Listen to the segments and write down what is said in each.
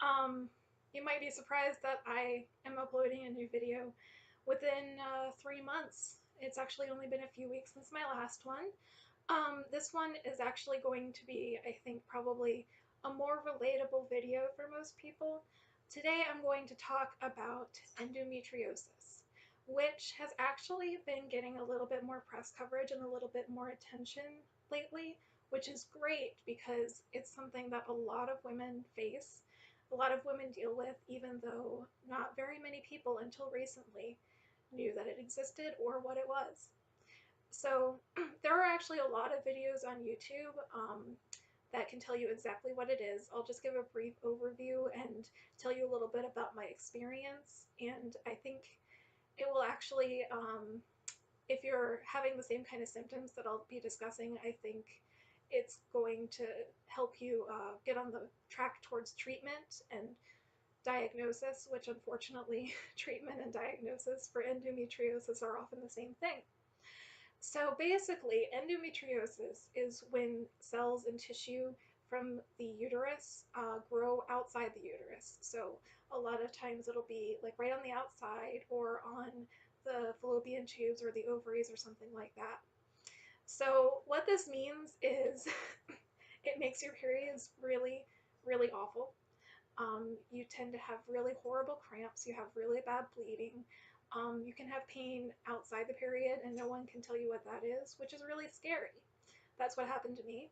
Um, you might be surprised that I am uploading a new video within 3 months. It's actually only been a few weeks since my last one. This one is actually going to be, I think, probably a more relatable video for most people. Today I'm going to talk about endometriosis, which has actually been getting a little bit more press coverage and a little bit more attention lately, which is great because it's something that a lot of women face, a lot of women deal with, even though not very many people until recently knew that it existed or what it was. So there are actually a lot of videos on YouTube that can tell you exactly what it is. I'll just give a brief overview and tell you a little bit about my experience. And I think it will actually, if you're having the same kind of symptoms that I'll be discussing, I think it's going to help you get on the track towards treatment and diagnosis, which unfortunately, treatment and diagnosis for endometriosis are often the same thing. So basically, endometriosis is when cells and tissue from the uterus grow outside the uterus. So a lot of times it'll be like right on the outside or on the fallopian tubes or the ovaries or something like that. So what this means is it makes your periods really, really awful. You tend to have really horrible cramps, you have really bad bleeding, you can have pain outside the period and no one can tell you what that is, which is really scary. That's what happened to me.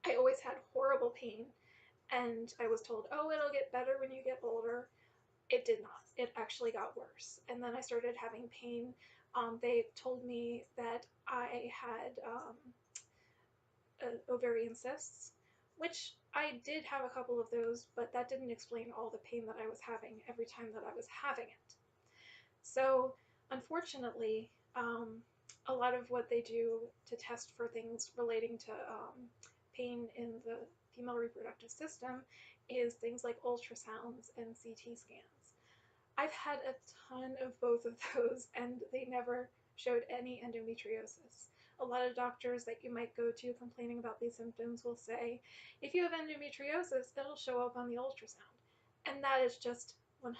I always had horrible pain and I was told, oh, it'll get better when you get older. It did not. It actually got worse. And then I started having pain. They told me that I had ovarian cysts, which I did have a couple of those, but that didn't explain all the pain that I was having every time that I was having it. So, unfortunately, a lot of what they do to test for things relating to pain in the female reproductive system is things like ultrasounds and CT scans. I've had a ton of both of those, and they never showed any endometriosis. A lot of doctors that you might go to complaining about these symptoms will say, if you have endometriosis, it'll show up on the ultrasound. And that is just 100%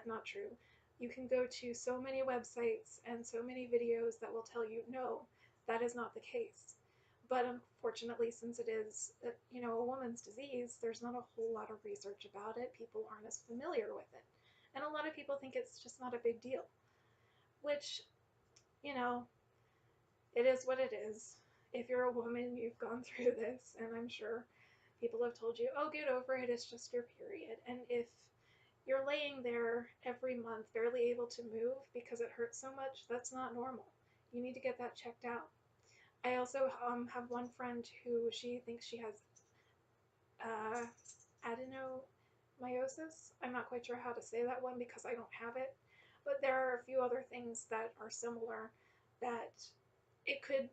not true. You can go to so many websites and so many videos that will tell you, no, that is not the case. But unfortunately, since it is, a woman's disease, there's not a whole lot of research about it. People aren't as familiar with it. And a lot of people think it's just not a big deal, which, you know, it is what it is. If you're a woman, you've gone through this, and I'm sure people have told you, oh, get over it, it's just your period. And if you're laying there every month, barely able to move because it hurts so much, that's not normal. You need to get that checked out. I also have one friend who she thinks she has uh, adenomyosis. I'm not quite sure how to say that one because I don't have it, but there are a few other things that are similar that it could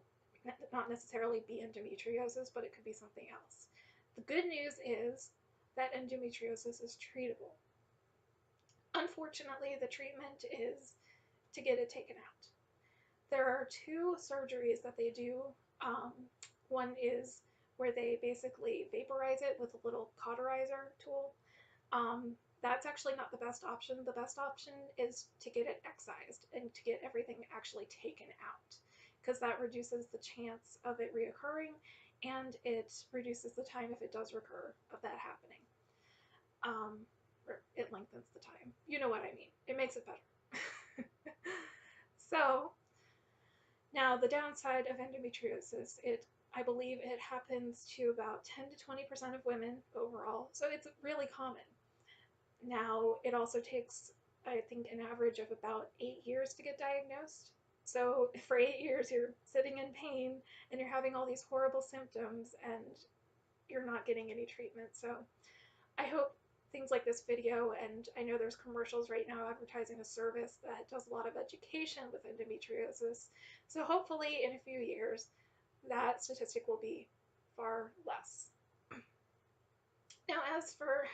not necessarily be endometriosis, but it could be something else. The good news is that endometriosis is treatable. Unfortunately, the treatment is to get it taken out. There are two surgeries that they do. One is where they basically vaporize it with a little cauterizer tool. That's actually not the best option. The best option is to get it excised and to get everything actually taken out, because that reduces the chance of it reoccurring and it reduces the time, if it does recur, of that happening. Or it lengthens the time. You know what I mean. It makes it better. So, now the downside of endometriosis, I believe it happens to about 10 to 20% of women overall, so it's really common. Now, it also takes, I think, an average of about 8 years to get diagnosed. So for 8 years, you're sitting in pain and you're having all these horrible symptoms and you're not getting any treatment. So I hope things like this video, and I know there's commercials right now advertising a service that does a lot of education with endometriosis. So hopefully in a few years, that statistic will be far less. Now, as for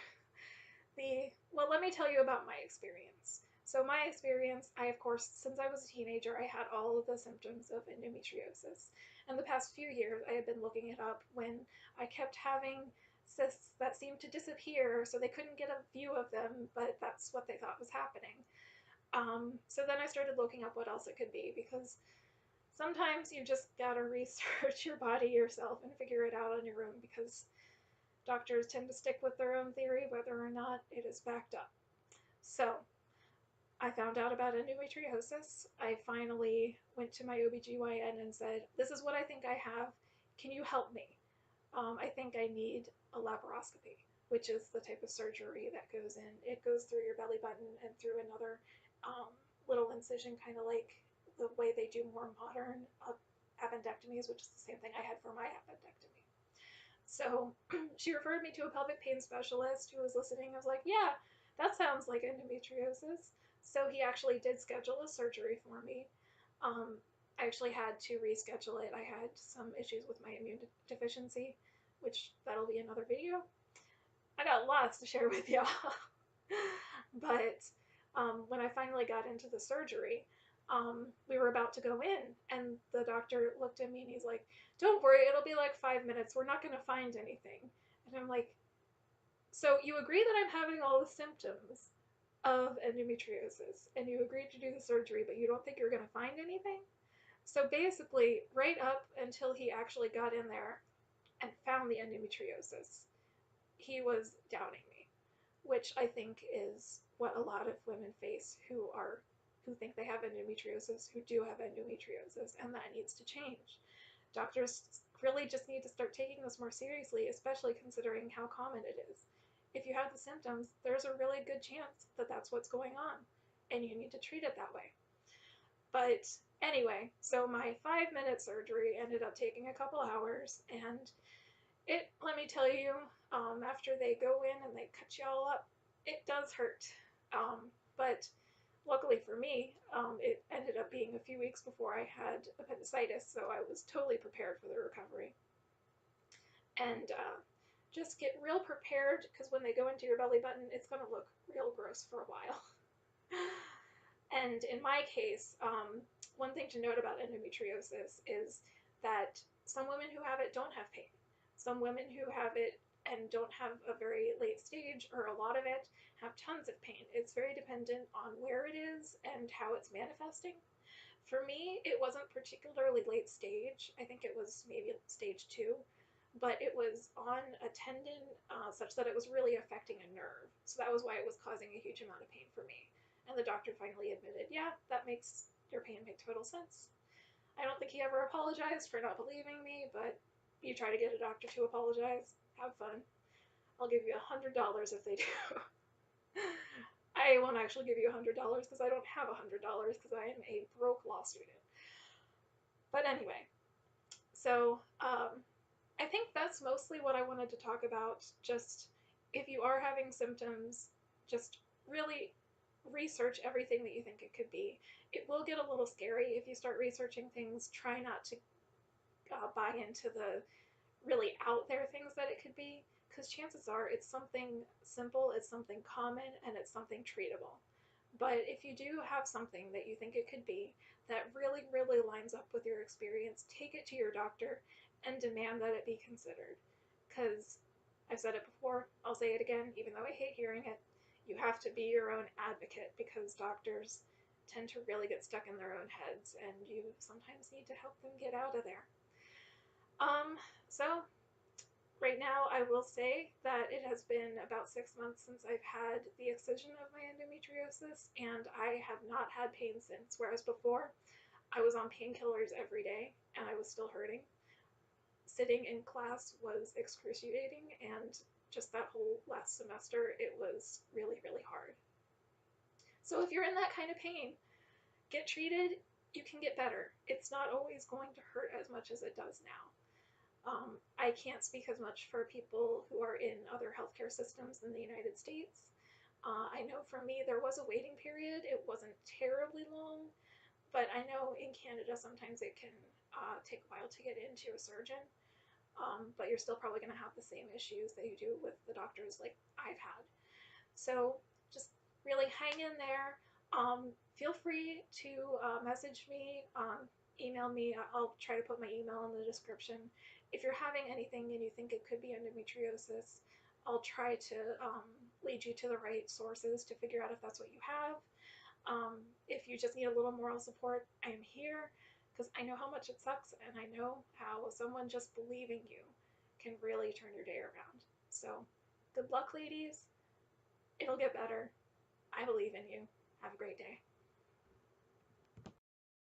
well, let me tell you about my experience. So my experience, of course, since I was a teenager, I had all of the symptoms of endometriosis. And the past few years, I have been looking it up when I kept having cysts that seemed to disappear, so they couldn't get a view of them, but that's what they thought was happening. So then I started looking up what else it could be, because sometimes you just gotta research your body yourself and figure it out on your own, because doctors tend to stick with their own theory whether or not it is backed up. So I found out about endometriosis. I finally went to my OBGYN and said, this is what I think I have. Can you help me? I think I need a laparoscopy, which is the type of surgery that goes in. It goes through your belly button and through another little incision, kind of like the way they do more modern appendectomies, which is the same thing I had for my appendectomy. So she referred me to a pelvic pain specialist who was listening. I was like, yeah, that sounds like endometriosis. So he actually did schedule a surgery for me. I actually had to reschedule it. I had some issues with my immune deficiency, which that'll be another video. I got lots to share with y'all. But when I finally got into the surgery, we were about to go in, and the doctor looked at me and he's like, don't worry, it'll be like 5 minutes. We're not going to find anything. And I'm like, so you agree that I'm having all the symptoms of endometriosis, and you agreed to do the surgery, but you don't think you're going to find anything? So basically, right up until he actually got in there and found the endometriosis, he was doubting me, which I think is what a lot of women face who think they have endometriosis, who do have endometriosis, and that needs to change. Doctors really just need to start taking this more seriously, especially considering how common it is. If you have the symptoms, there's a really good chance that that's what's going on, and you need to treat it that way. But anyway, so my 5-minute surgery ended up taking a couple hours, and it, let me tell you, after they go in and they cut you all up, it does hurt. But luckily for me, it ended up being a few weeks before I had appendicitis, so I was totally prepared for the recovery. And just get real prepared, because when they go into your belly button, it's going to look real gross for a while. And in my case, one thing to note about endometriosis is that some women who have it don't have pain. Some women who have it and don't have a very late stage or a lot of it have tons of pain. It's very dependent on where it is and how it's manifesting. For me, it wasn't particularly late stage. I think it was maybe stage 2, but it was on a tendon such that it was really affecting a nerve. So that was why it was causing a huge amount of pain for me. And the doctor finally admitted, yeah, that makes your pain make total sense. I don't think he ever apologized for not believing me, but you try to get a doctor to apologize, have fun. I'll give you $100 if they do. I won't actually give you $100 because I don't have $100 because I am a broke law student. But anyway, so I think that's mostly what I wanted to talk about. Just if you are having symptoms, just really research everything that you think it could be. It will get a little scary if you start researching things. Try not to buy into the really out there things that it could be, because chances are it's something simple, it's something common, and it's something treatable. But if you do have something that you think it could be that really, really lines up with your experience, take it to your doctor and demand that it be considered. Because I've said it before, I'll say it again, even though I hate hearing it, you have to be your own advocate, because doctors tend to really get stuck in their own heads, and you sometimes need to help them get out of there. So right now I will say that it has been about 6 months since I've had the excision of my endometriosis, and I have not had pain since, whereas before I was on painkillers every day and I was still hurting. Sitting in class was excruciating, and just that whole last semester, it was really, really hard. So if you're in that kind of pain, get treated. You can get better. It's not always going to hurt as much as it does now. I can't speak as much for people who are in other healthcare systems in the United States. I know for me there was a waiting period. It wasn't terribly long, but I know in Canada sometimes it can take a while to get into a surgeon. But you're still probably going to have the same issues that you do with the doctors like I've had. So just really hang in there. Feel free to message me, email me. I'll try to put my email in the description. if you're having anything and you think it could be endometriosis, I'll try to lead you to the right sources to figure out if that's what you have. If you just need a little moral support, I am here because I know how much it sucks and I know how someone just believing you can really turn your day around. So, good luck, ladies. It'll get better. I believe in you. Have a great day.